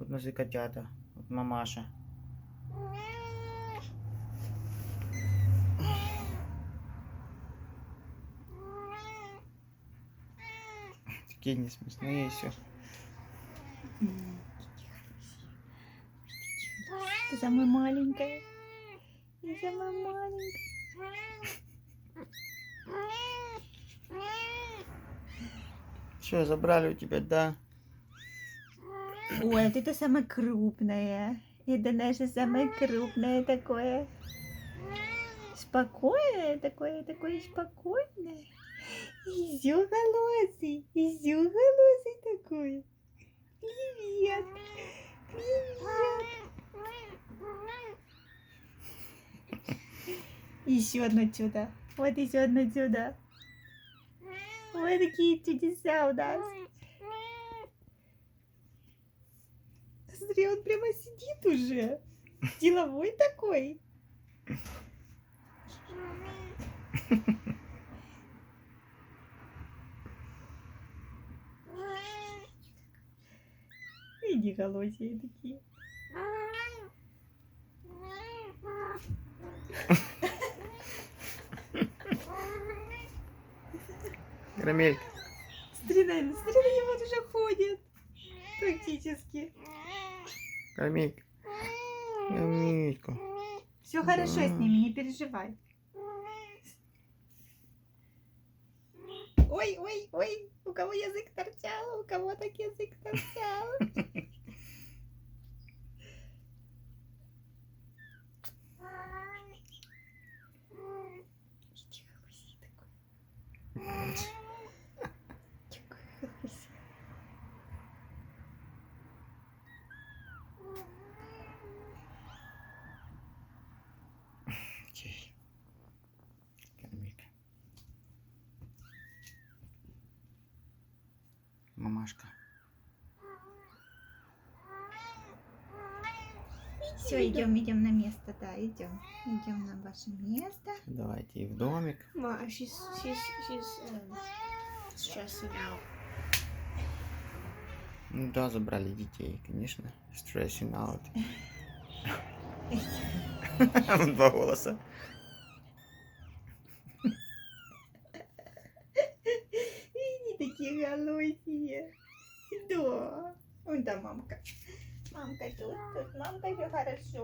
Тут наши котята. Вот мамаша. Такие не смешные еще. Ты самая маленькая. Ты самая маленькая. Что, забрали у тебя, да? Ой, вот это самая крупная. Это наша самая крупная такое. Спокойное такое спокойное. Изюголосый такой. Привет. Привет. Еще одно чудо. Вот еще одно чудо. Вот такие чудеса у нас. Смотри, он прямо сидит уже. Деловой такой. Иди, голосие такие. Карамелька. Смотри на него, он уже ходит. Практически. Карамелька. Карамелька. Все хорошо с ними, не переживай. Ой, ой, ой, у кого язык торчал, у кого так язык торчал. Иди, голоси такой. Какой голоси. Окей. Карамелька. Мамашка. Все, идем на место, да, идем на ваше место. Давайте и в домик. She's stressing out. Ну да, забрали детей, конечно. Stressing out. Два голоса. Они такие голосие. Да. Вон там мамка. Мамка тут, мамка все хорошо.